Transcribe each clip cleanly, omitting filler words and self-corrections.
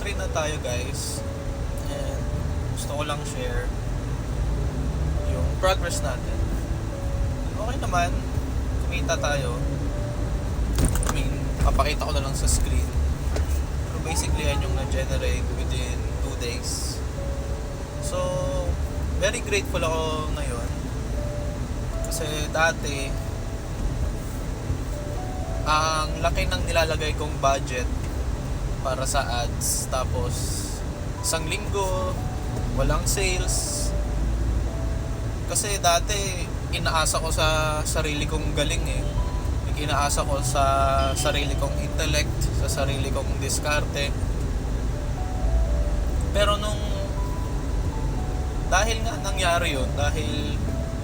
3 na tayo guys. And gusto ko lang share yung progress natin. Okay naman, kumita tayo. I mean, papakita ko na lang sa screen. Pero basically yan yung na-generate within 2 days. So, very grateful ako ngayon. Kasi dati, ang laki ng nilalagay kong budget para sa ads. Tapos, isang linggo, walang sales. Kasi dati, inaasa ko sa sarili kong galing eh. Inaasa ko sa sarili kong intellect, sa sarili kong diskarte. Pero dahil nga nangyari yun, dahil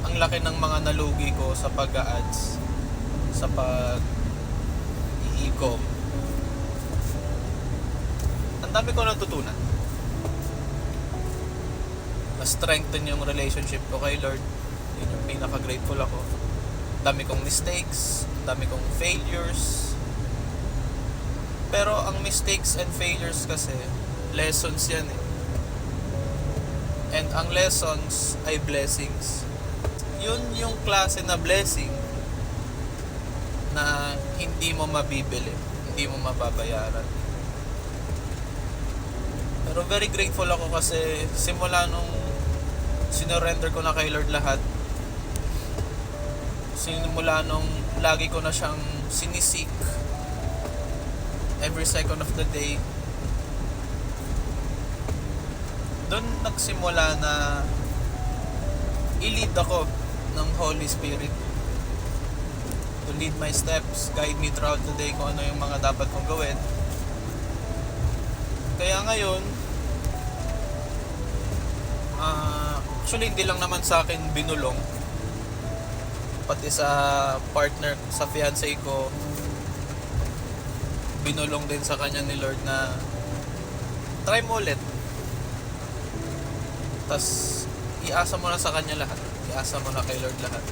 ang laki ng mga nalugi ko sa pag-ads, sa pag-i-e-com, ang dami ko natutunan. Na-strengthen yung relationship ko kay Lord. Yun yung pinaka-grateful ako. Dami kong mistakes, dami kong failures. Pero ang mistakes and failures kasi, lessons yan eh. And ang lessons ay blessings. Yun yung klase na blessing na hindi mo mabibili, hindi mo mababayaran. Pero very grateful ako kasi simula nung sinurrender ko na kay Lord lahat, simula nung lagi ko na siyang sinisik every second of the day, doon nagsimula na i-lead ako ng Holy Spirit to lead my steps, guide me throughout the day kung ano yung mga dapat kong gawin. Kaya ngayon, actually hindi lang naman sa akin binulong, pati sa partner, sa fiancé ko, binulong din sa kanya ni Lord na try mo ulit. Tas iasa mo na sa kanya lahat, iasa mo na kay Lord lahat.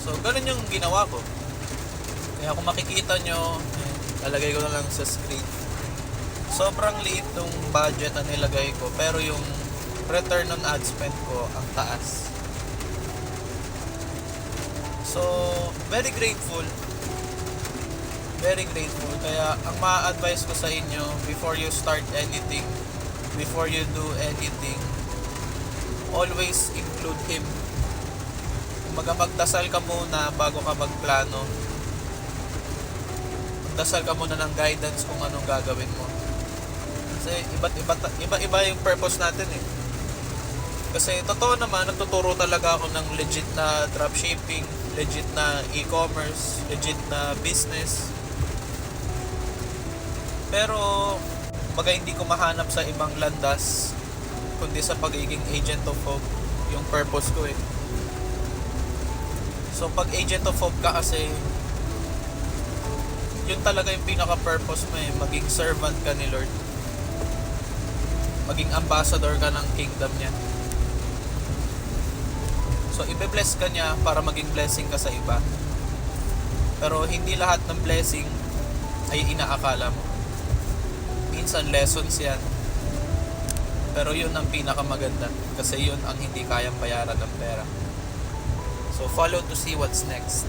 So ganun yung ginawa ko. Kaya kung makikita nyo, lalagay ko na lang sa screen, sobrang liit ng budget na nilagay ko, pero yung return on ad spend ko ang taas. So, very grateful. Very grateful. Kaya, ang ma-advise ko sa inyo, before you start anything, before you do anything, always include Him. Magdasal ka muna bago ka magplano. Magdasal ka muna ng guidance kung anong gagawin mo. Kasi, iba yung purpose natin eh. Kasi, totoo naman, nagtuturo talaga ako ng legit na dropshipping, legit na e-commerce, legit na business. Pero hindi ko mahanap sa ibang landas kundi sa pagiging agent of hope, yung purpose ko eh. So pag agent of hope ka kasi, yun talaga yung pinaka-purpose mo eh, maging servant ka ni Lord, maging ambassador ka ng kingdom niya. So, ibe-bless ka niya para maging blessing ka sa iba. Pero hindi lahat ng blessing ay inaakala mo. Minsan lessons yan. Pero yun ang pinakamaganda. Kasi yun ang hindi kayang bayaran ng pera. So, follow to see what's next.